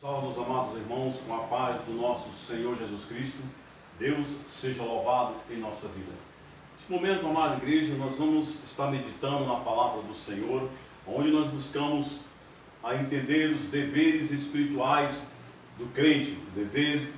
Salve, amados irmãos, com a paz do nosso Senhor Jesus Cristo. Deus seja louvado em nossa vida. Neste momento, amada igreja, nós vamos estar meditando na palavra do Senhor, onde nós buscamos a entender os deveres espirituais do crente, o dever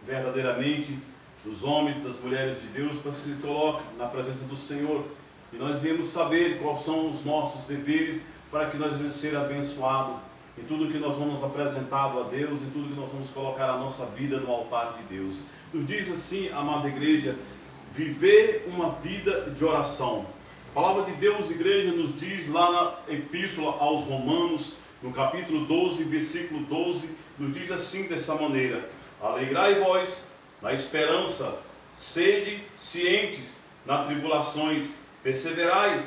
verdadeiramente dos homens, das mulheres de Deus, para se colocar na presença do Senhor. E nós viemos saber quais são os nossos deveres para que nós venhamos ser abençoados em tudo que nós vamos apresentado a Deus, em tudo que nós vamos colocar a nossa vida no altar de Deus. Nos diz assim, amada igreja, viver uma vida de oração. A palavra de Deus, igreja, nos diz lá na Epístola aos Romanos, no capítulo 12, versículo 12, nos diz assim, dessa maneira: alegrai-vos na esperança, sede cientes nas tribulações, perseverai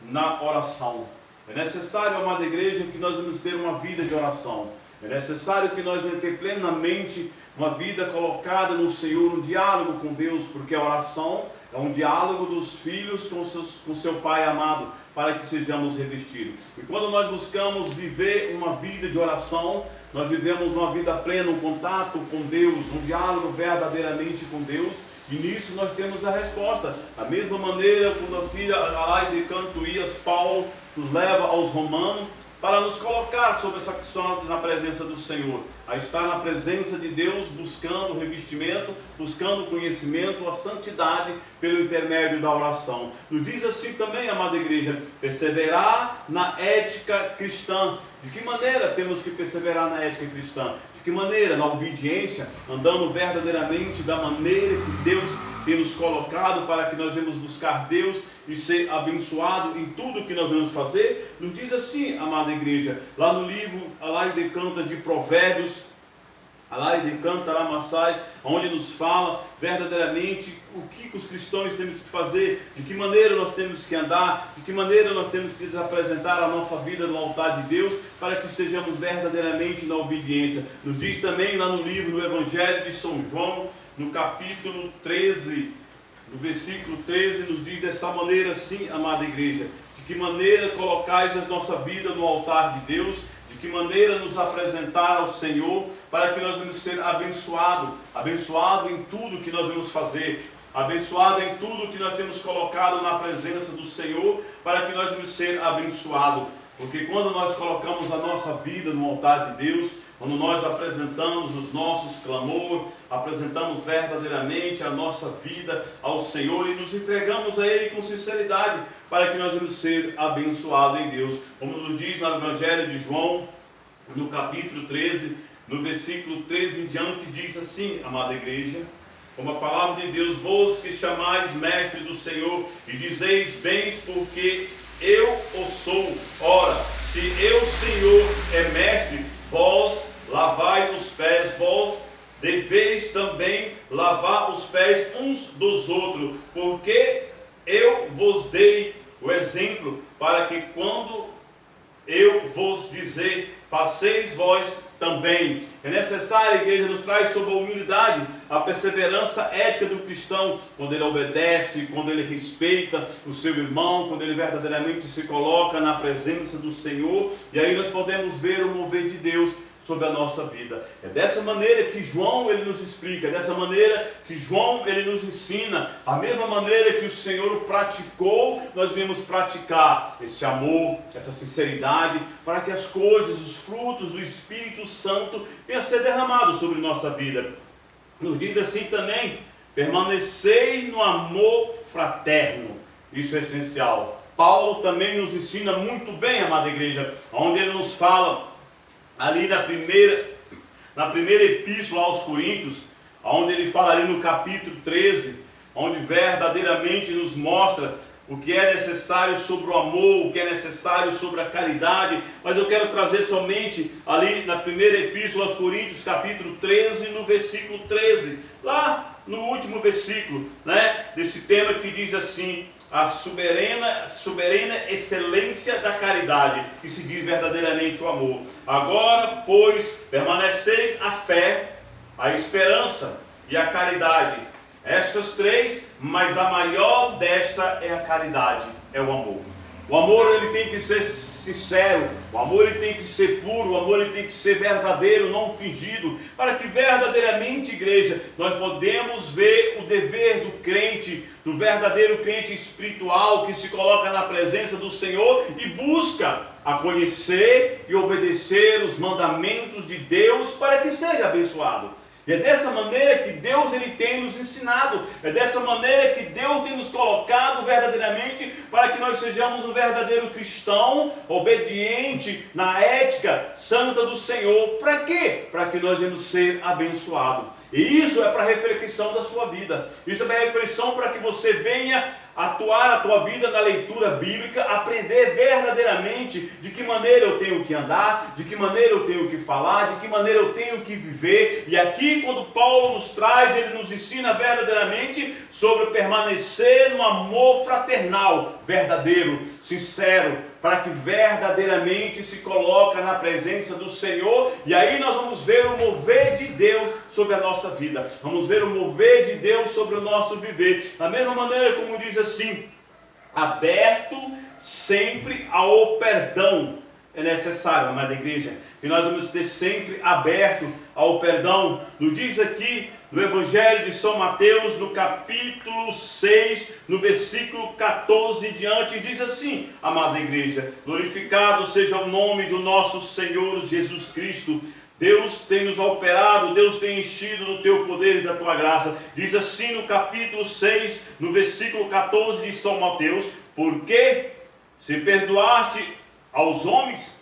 na oração. É necessário, amada igreja, que nós vamos ter uma vida de oração. É necessário que nós vamos ter plenamente uma vida colocada no Senhor, um diálogo com Deus, porque a oração é um diálogo dos filhos com seu Pai amado, para que sejamos revestidos. E quando nós buscamos viver uma vida de oração, nós vivemos uma vida plena, um contato com Deus, um diálogo verdadeiramente com Deus, e nisso nós temos a resposta. Da mesma maneira, quando a filha de Cantuías, Paulo nos leva aos Romanos para nos colocar sobre essa questão na presença do Senhor, a estar na presença de Deus, buscando o revestimento, buscando o conhecimento, a santidade pelo intermédio da oração. Nos diz assim também, amada igreja, perseverar na ética cristã. De que maneira temos que perseverar na ética cristã? De que maneira? Na obediência, andando verdadeiramente da maneira que Deus tem nos colocado para que nós venhamos buscar Deus e ser abençoado em tudo que nós vamos fazer. Nos diz assim, amada igreja, lá no livro Alai de Canta de Provérbios, Alai de Canta Lamassai, onde nos fala verdadeiramente o que os cristãos temos que fazer, de que maneira nós temos que andar, de que maneira nós temos que apresentar a nossa vida no altar de Deus, para que estejamos verdadeiramente na obediência. Nos diz também lá no livro do Evangelho de São João, no capítulo 13, no versículo 13, nos diz dessa maneira assim, amada igreja: de que maneira colocais a nossa vida no altar de Deus, de que maneira nos apresentar ao Senhor, para que nós venhamos ser abençoados, abençoado em tudo que nós vamos fazer, abençoado em tudo que nós temos colocado na presença do Senhor, para que nós venhamos ser abençoados. Porque quando nós colocamos a nossa vida no altar de Deus, quando nós apresentamos os nossos clamores, apresentamos verdadeiramente a nossa vida ao Senhor e nos entregamos a Ele com sinceridade, para que nós venhamos ser abençoados em Deus. Como nos diz no Evangelho de João, no capítulo 13, no versículo 13 em diante, diz assim, amada igreja, como a palavra de Deus: vós que chamais mestre do Senhor e dizeis bens, porque eu o sou. Ora, se eu, Senhor, é mestre, vós lavai os pés, vós deveis também lavar os pés uns dos outros, porque eu vos dei o exemplo, para que quando eu vos dizer, faceis vós também. É necessário, a igreja nos traz sobre a humildade, a perseverança ética do cristão, quando ele obedece, quando ele respeita o seu irmão, quando ele verdadeiramente se coloca na presença do Senhor, e aí nós podemos ver o mover de Deus sobre a nossa vida. É dessa maneira que João ele nos explica, é dessa maneira que João ele nos ensina, a mesma maneira que o Senhor praticou, nós devemos praticar esse amor, essa sinceridade, para que as coisas, os frutos do Espírito Santo venham a ser derramados sobre nossa vida. Nos diz assim também: permanecei no amor fraterno. Isso é essencial. Paulo também nos ensina muito bem, amada igreja, onde ele nos fala ali na primeira epístola aos Coríntios, onde ele fala ali no capítulo 13, onde verdadeiramente nos mostra o que é necessário sobre o amor, o que é necessário sobre a caridade. Mas eu quero trazer somente ali na primeira epístola aos Coríntios, capítulo 13, no versículo 13, lá no último versículo, desse tema que diz assim: a soberana excelência da caridade, que se diz verdadeiramente o amor. Agora, pois, permaneceis a fé, a esperança e a caridade. Estas três, mas a maior desta é a caridade, é o amor. O amor ele tem que ser ser sincero, o amor ele tem que ser puro, o amor ele tem que ser verdadeiro, não fingido, para que verdadeiramente, igreja, nós podemos ver o dever do crente, do verdadeiro crente espiritual que se coloca na presença do Senhor e busca a conhecer e obedecer os mandamentos de Deus para que seja abençoado. E é dessa maneira que Deus ele tem nos ensinado, é dessa maneira que Deus tem nos colocado verdadeiramente para que nós sejamos um verdadeiro cristão, obediente na ética santa do Senhor. Para quê? Para que nós venhamos ser abençoados. E isso é para a reflexão da sua vida, isso é para a reflexão para que você venha atuar a tua vida na leitura bíblica, aprender verdadeiramente de que maneira eu tenho que andar, de que maneira eu tenho que falar, de que maneira eu tenho que viver. E aqui quando Paulo nos traz, ele nos ensina verdadeiramente sobre permanecer no amor fraternal, verdadeiro, sincero, para que verdadeiramente se coloca na presença do Senhor. E aí nós vamos ver o mover de Deus sobre a nossa vida, vamos ver o mover de Deus sobre o nosso viver, da mesma maneira como diz assim, aberto sempre ao perdão. É necessário, amada igreja, que nós vamos ter sempre aberto ao perdão. Nos diz aqui no Evangelho de São Mateus, no capítulo 6, no versículo 14 e diante, diz assim, amada igreja, glorificado seja o nome do nosso Senhor Jesus Cristo. Deus tem nos operado, Deus tem enchido do teu poder e da tua graça. Diz assim no capítulo 6, no versículo 14 de São Mateus, porque se perdoaste aos homens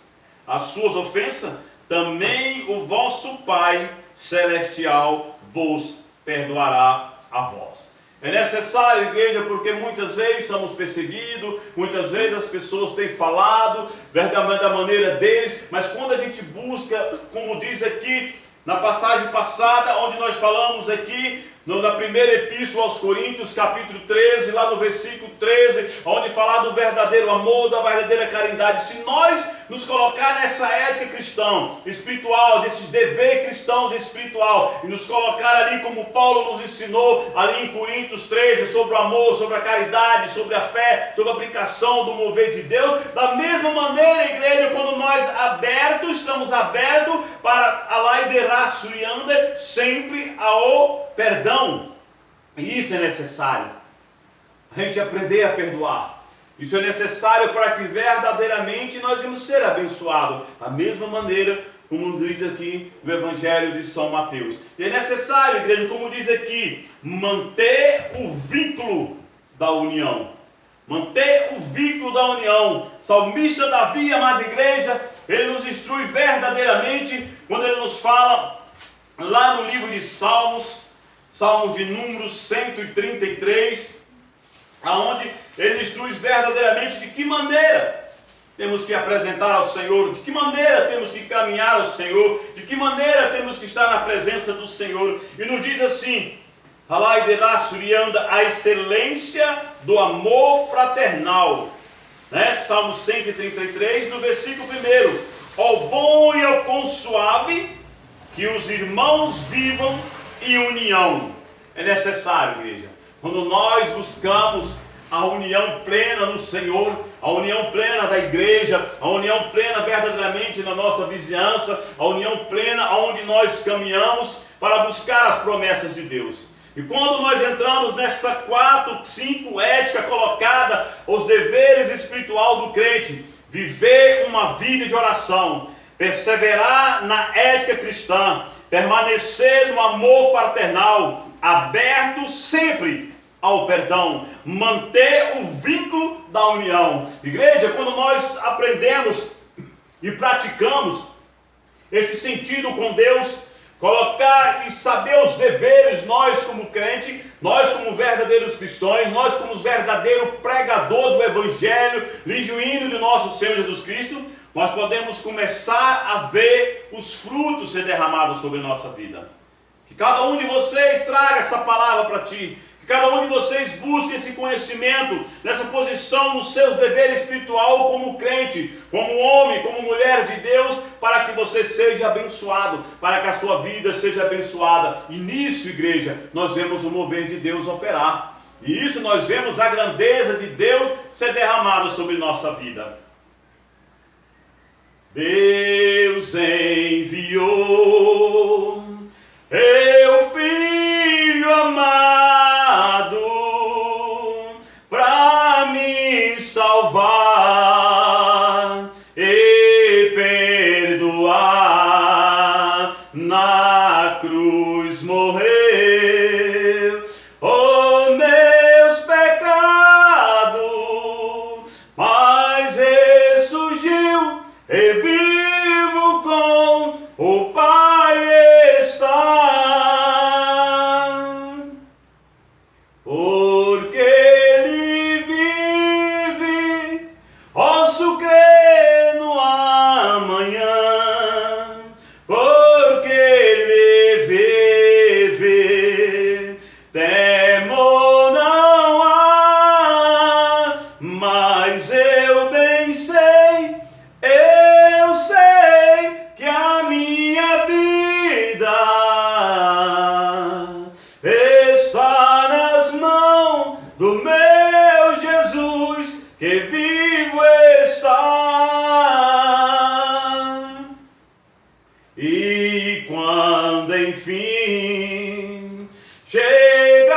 as suas ofensas, também o vosso Pai Celestial vos perdoará a vós. É necessário, igreja, porque muitas vezes somos perseguidos, muitas vezes as pessoas têm falado da maneira deles, mas quando a gente busca, como diz aqui na passagem passada, onde nós falamos aqui, na primeira epístola aos Coríntios, capítulo 13, lá no versículo 13, onde fala do verdadeiro amor, da verdadeira caridade. Se nós nos colocar nessa ética cristã, espiritual, desses deveres cristãos espiritual, e nos colocar ali como Paulo nos ensinou, ali em Coríntios 13, sobre o amor, sobre a caridade, sobre a fé, sobre a aplicação do mover de Deus, da mesma maneira, igreja, quando nós estamos abertos para a laiderar surianda, sempre ao perdão. E isso é necessário, a gente aprender a perdoar. Isso é necessário para que verdadeiramente nós vamos ser abençoados, da mesma maneira como diz aqui no Evangelho de São Mateus. E é necessário, igreja, como diz aqui, manter o vínculo da união. Manter o vínculo da união. Salmista Davi, amada igreja, ele nos instrui verdadeiramente quando ele nos fala lá no livro de Salmos, Salmos de número 133, aonde ele instrui verdadeiramente de que maneira temos que apresentar ao Senhor, de que maneira temos que caminhar ao Senhor, de que maneira temos que estar na presença do Senhor. E nos diz assim, a excelência do amor fraternal, né? Salmo 133, no versículo 1, ó bom e ó quão suave que os irmãos vivam em união. É necessário, igreja, quando nós buscamos a união plena no Senhor, a união plena da igreja, a união plena verdadeiramente na nossa vizinhança, a união plena onde nós caminhamos para buscar as promessas de Deus. E quando nós entramos nesta 4, 5 ética colocada, os deveres espiritual do crente, viver uma vida de oração, perseverar na ética cristã, permanecer no amor fraternal, aberto sempre ao perdão, manter o vínculo da união. Igreja, quando nós aprendemos e praticamos esse sentido com Deus, colocar e saber os deveres, nós como crente, nós como verdadeiros cristãos, nós como verdadeiro pregador do Evangelho, legioíno de nosso Senhor Jesus Cristo, nós podemos começar a ver os frutos ser derramados sobre a nossa vida. Que cada um de vocês traga essa palavra para ti. Cada um de vocês busque esse conhecimento, nessa posição nos seus deveres espiritual como crente, como homem, como mulher de Deus, para que você seja abençoado, para que a sua vida seja abençoada. E nisso, igreja, nós vemos o mover de Deus operar. E isso nós vemos a grandeza de Deus ser derramada sobre nossa vida. Deus enviou meu Filho amado para me salvar e perdoar. Na cruz morreu os meus pecados, mas ressurgiu e vivo com o Pai está, porque Ele vive, posso crer no amanhã, porque Ele vive, temor não há, mas eu bem sei, eu sei que a minha vida está nas mãos do meu Jesus, que vivo está. E quando enfim chegar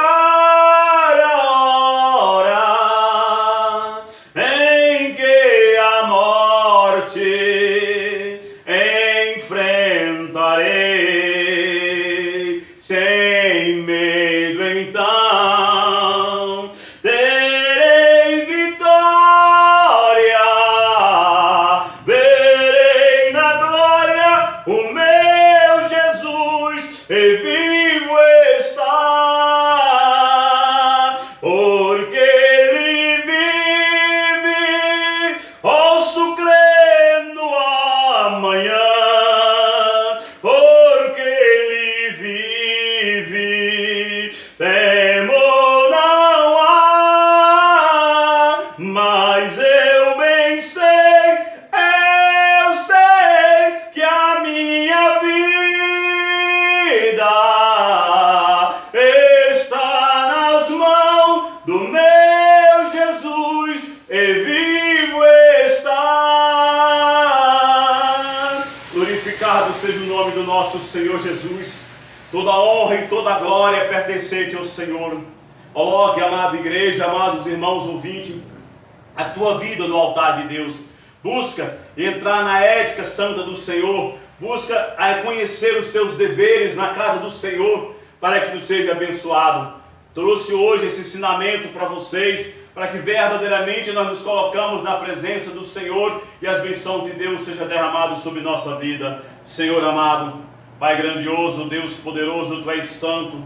a hora em que a morte enfrentarei, sem medo então terei vitória, verei na glória o meu Jesus, e vivo está, porque Ele vive, posso crer no amanhã, porque Ele vive, temor não há, mas eu bem sei, eu sei que a minha vida está nas mãos do meu Jesus, e vivo está. Glorificado seja o nome do nosso Senhor Jesus. Toda honra e toda glória é pertencente ao Senhor. Coloque, amada igreja, amados irmãos ouvintes, a tua vida no altar de Deus. Busca entrar na ética santa do Senhor. Busca conhecer os teus deveres na casa do Senhor, para que tu seja abençoado. Trouxe hoje esse ensinamento para vocês, para que verdadeiramente nós nos colocamos na presença do Senhor e as bênçãos de Deus sejam derramadas sobre nossa vida. Senhor amado, Pai grandioso, Deus poderoso, Tu és santo.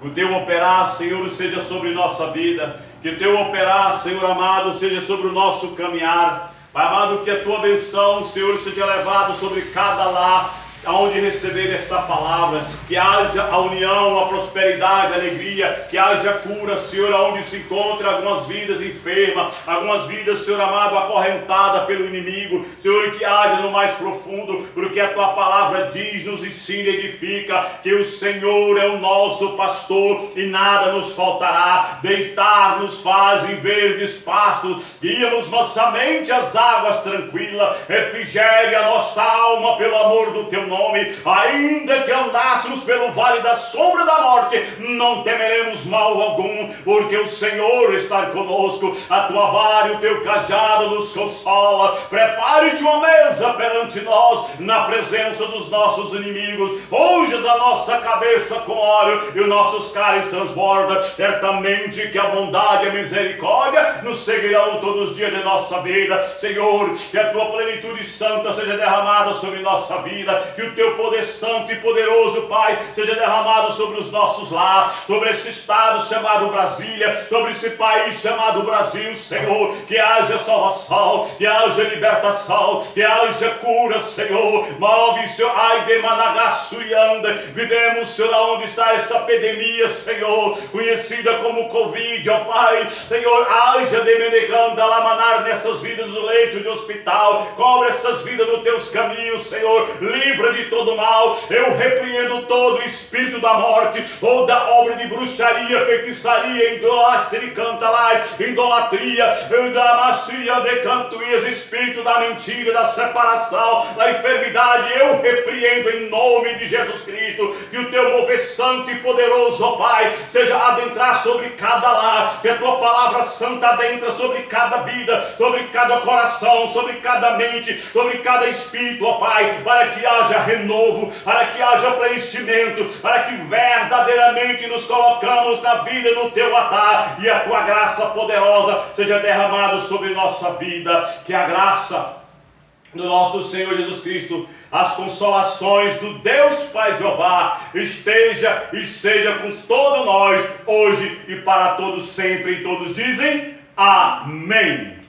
O Teu operar, Senhor, seja sobre nossa vida. Que o Teu operar, Senhor amado, seja sobre o nosso caminhar. Pai amado, que a Tua benção, Senhor, seja levada sobre cada lar, aonde receber esta palavra, que haja a união, a prosperidade, a alegria, que haja cura, Senhor, aonde se encontra algumas vidas enfermas, algumas vidas, Senhor amado, acorrentadas pelo inimigo, Senhor, que haja no mais profundo, porque a Tua palavra diz, nos ensina e edifica, que o Senhor é o nosso pastor e nada nos faltará. Deitar-nos faz em verdes pastos, guia-nos mansamente às águas tranquilas, refrigere a nossa alma pelo amor do Teu nome. Ainda que andássemos pelo vale da sombra da morte, não temeremos mal algum, porque o Senhor está conosco. A Tua vara e o Teu cajado nos consola. Prepare-te uma mesa perante nós, na presença dos nossos inimigos. Unges a nossa cabeça com óleo e os nossos cálices transborda. Certamente que a bondade e a misericórdia nos seguirão todos os dias de nossa vida. Senhor, que a Tua plenitude santa seja derramada sobre nossa vida, que o Teu poder santo e poderoso, Pai, seja derramado sobre os nossos lares, sobre esse estado chamado Brasília, sobre esse país chamado Brasil, Senhor. Que haja salvação, que haja libertação, que haja cura, Senhor. Move, Senhor, ai de Managaçurianda, Vivemos, Senhor, aonde está essa epidemia, Senhor, conhecida como Covid, ó Pai. Senhor, haja de meneganda, lamanar nessas vidas do leito de hospital. Cobre essas vidas nos teus caminhos, Senhor. Livra de todo mal. Eu repreendo todo o espírito da morte, toda obra de bruxaria, feitiçaria, idolatria, idolatria, decantuias, espírito da mentira, da separação, da enfermidade. Eu repreendo em nome de Jesus Cristo. Que o teu mover santo e poderoso, ó Pai, seja adentrar sobre cada lar. Que a tua palavra santa adentra sobre cada vida, sobre cada coração, sobre cada mente, sobre cada espírito, ó Pai, para que haja renovo, para que haja preenchimento, para que verdadeiramente nos colocamos na vida no teu altar e a tua graça poderosa seja derramada sobre nossa vida. Que a graça do nosso Senhor Jesus Cristo, as consolações do Deus Pai Jeová esteja e seja com todos nós, hoje e para todos sempre. E todos dizem amém.